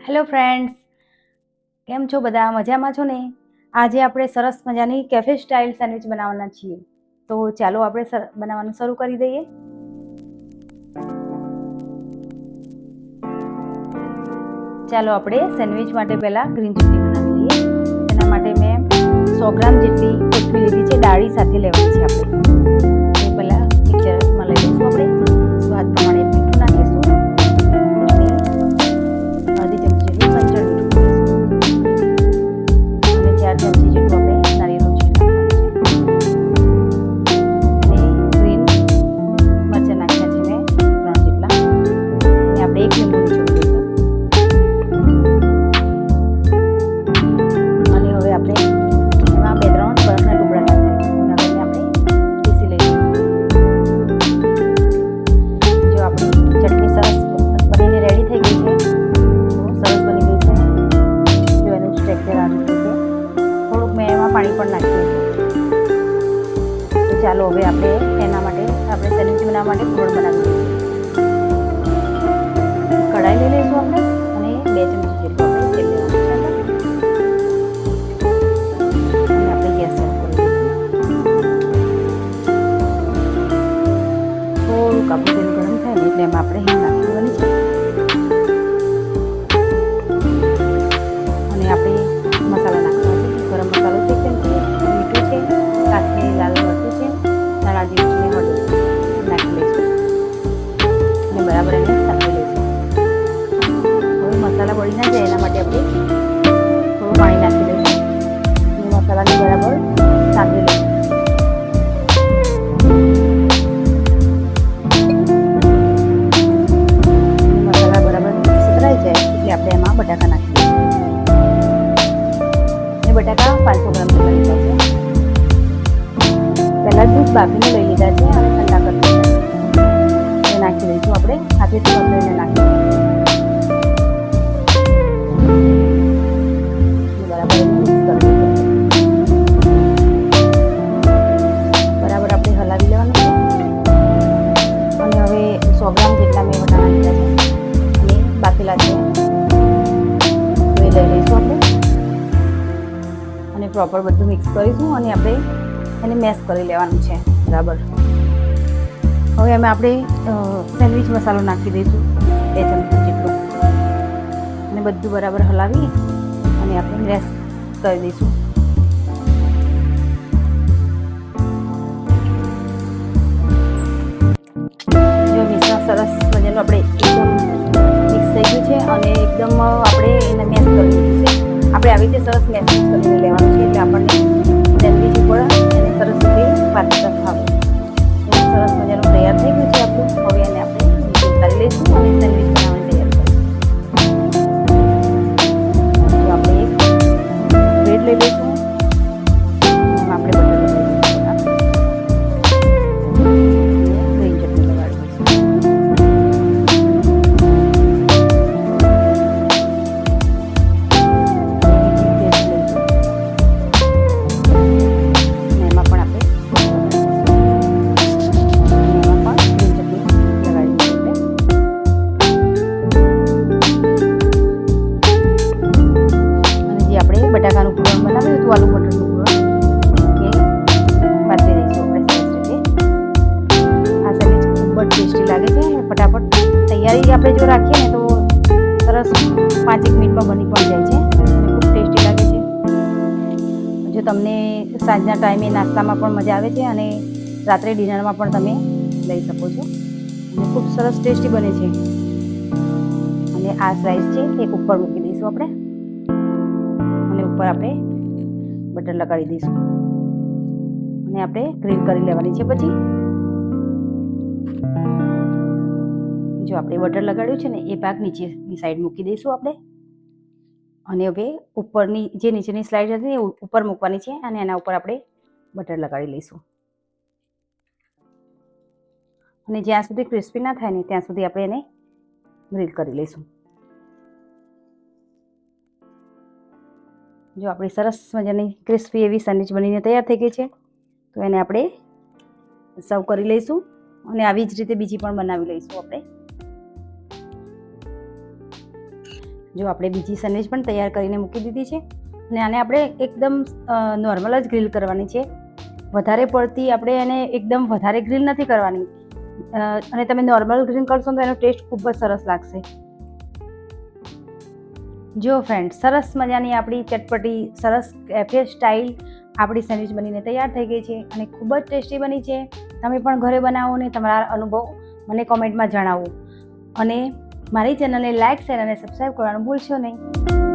Hello friends, કેમ છો બધા? મજામાં છો ને? આજે આપણે સરસ મજાની કેફે સ્ટાઇલ સેન્ડવિચ બનાવવાના છીએ. તો ચાલો આપણે બનાવવાનું શરૂ કરી દઈએ. ચાલો આપણે સેન્ડવિચ માટે પહેલા ગ્રીન ચટણી બનાવી લઈએ. તેના માટે મેં 100 ગ્રામ જેટલી કોથમીર લીધી છે, ડાળી સાથે લેવાની છે આપણે. તો પહેલા મિક્સરમાં લઈ લઈશું આપણે. સ્વાદ પ્રમાણે મીઠું નાખીશું અને અડધી ચમચી જેટલું સંચળ મીઠું નાખીશું અને 4 ચમચી જેટલું આપણે નારિયેળનું છીણ નાખવાનું છે અને ગ્રીન મરચાં નાખ્યા છે મેં 3 જેટલા અને આપણે 1 લીંબુ નીચોવી દઈશું અને હવે આપણે એમાં 2-3 બરફના ટુકડા નાખીશું અને હવે આપણે પીસી લઈશું. જો આપણી ચટણી સરસ બનીને રેડી થઈ ગઈ છે. સરસ બની ગઈ છે. જો એનું સ્ટ્રક્ચર આ રીતે છે. થોડુંક મેં એમાં પાણી પણ નાખ્યું છે. તો ચાલો હવે આપણે એના માટે આપણે સેન્ડવિચ બનાવવા માટે ગોળ બનાવી દઈશું. કઢાઈ લઈ લઈશું આપણે અને 2 ચમચી જેટલું આપણે તેલ લેવાનું છે અને આપણે ગેસ ચાલુ કરી દઈશું. થોડુંક આપણું તેલ ગરમ થાય ને એટલે એમાં આપણે હિંગ નાખી દેવાની છે અને આપણે મસાલા નાખવાના છે. ગરમ મસાલો છે, મીઠું છે, કાશ્મીરી લાલ મરચું છે, ધાણા જીરું છે, હળદર નાખી લઈશું અને બરાબર એને સાતળી લઈશું. હવે મસાલા બળી ના જાય એના માટે આપણે થોડું પાણી નાખી લઈશું અને મસાલાને બરાબર સાતળી લઈશું. મસાલા બરાબર સતરાઈ જાય એટલે આપણે એમાં બટાકા નાખી દઈશું. બટાકા 500 ગ્રામ જેટલા લીધા છે. પહેલાં દૂધ બાફીને લઈ લીધા છે અને ઠંડા કરી દીધા એ નાખી દઈશું આપણે. હાથેથી પકડીને નાખી બરાબર મિક્સ કરી દઈશું. બરાબર આપણે હલાવી લેવાનું છે અને હવે 100 ગ્રામ જેટલા મેં વટાણા લીધા છે અને બાફેલા છે તો એ લઈ લઈશું આપણે અને પ્રોપર બધું મિક્સ કરીશું અને આપણે એને મેશ કરી લેવાનું છે બરાબર. હવે એમાં આપણે સેન્ડવિચ મસાલો નાખી દઈશું 2 ચમચી જેટલો અને બધું બરાબર હલાવી અને આપણે મેશ કરી દઈશું. જો મિશ્રણ સરસ મજાનું આપણે એકદમ મિક્સ થઈ ગયું છે અને એકદમ આપણે એને મેશ કરી દીધું છે. આપણે આવી રીતે સરસ મેશ કરીને લેવાનું છે એટલે આપણને સેન્ડવિચ ઉપર એને સરસ રીતે પાતળા ખાવે. સરસ મજાનું તૈયાર થઈ ગયું છે આપણું. હવે એને આપણે ઉતારી લઈશું અને સેન્ડવિચ બનાવવાની તૈયાર કરીશું. તો આપણે એક બ્રેડ લઈ લઈશું એમાં આપણે બટર લગાવી દઈશું ગ્રીન ચટણી લગાડી દઈશું. બટાકાનું પૂરણ બનાવ્યું હતું, આલુ મટરનું પૂરણ એ પાથરી દઈશું આપણે સરસ રીતે. આ સેન્ડવિચ ખૂબ જ ટેસ્ટી લાગે છે. ફટાફટ તૈયારી આપણે જો રાખીએ ને તો સરસ 5-1 મિનિટમાં બની પણ જાય છે અને ખૂબ ટેસ્ટી લાગે છે. જો તમને સાંજના ટાઈમે નાસ્તામાં પણ મજા આવે છે અને રાત્રે ડિનરમાં પણ તમે લઈ શકો છો અને ખૂબ સરસ ટેસ્ટી બને છે. અને આ સ્લાઈસ છે એક ઉપર મૂકી દઈશું આપણે અને ઉપર આપણે બટર લગાડી દઈશું અને આપણે ગ્રીલ કરી લેવાની છે. પછી જો આપણે બટર લગાડ્યું છે ને એ ભાગ નીચેની સાઈડ મૂકી દઈશું આપણે અને હવે ઉપરની જે નીચેની સ્લાઈડ હતી એ ઉપર મૂકવાની છે અને એના ઉપર આપણે બટર લગાડી લઈશું અને જ્યાં સુધી ક્રિસ્પી ના થાય ને ત્યાં સુધી આપણે એને ગ્રીલ કરી લઈશું. જો આપણી સરસ મજાની ક્રિસ્પી એવી સેન્ડવિચ બનીને તૈયાર થઈ ગઈ છે. તો એને આપણે સર્વ કરી લઈશું અને આવી જ રીતે બીજી પણ બનાવી લઈશું આપણે. જો આપણે બીજી સેન્ડવિચ પણ તૈયાર કરીને મૂકી દીધી છે અને આને આપણે એકદમ નોર્મલ જ ગ્રીલ કરવાની છે. વધારે પડતી આપણે એને એકદમ વધારે ગ્રીલ નથી કરવાની અને તમે નોર્મલ ગ્રીલ કરશો તો એનો ટેસ્ટ ખૂબ જ સરસ લાગશે. જો ફ્રેન્ડ, સરસ મજાની આપણી ચટપટી સરસ કેફે સ્ટાઇલ આપણી સેન્ડવિચ બનીને તૈયાર થઈ ગઈ છે અને ખૂબ જ ટેસ્ટી બની છે. તમે પણ ઘરે બનાવો અને તમારા અનુભવ મને કોમેન્ટમાં જણાવો અને મારી ચેનલને લાઇક, શેર અને સબસ્ક્રાઈબ કરવાનું ભૂલશો નહીં.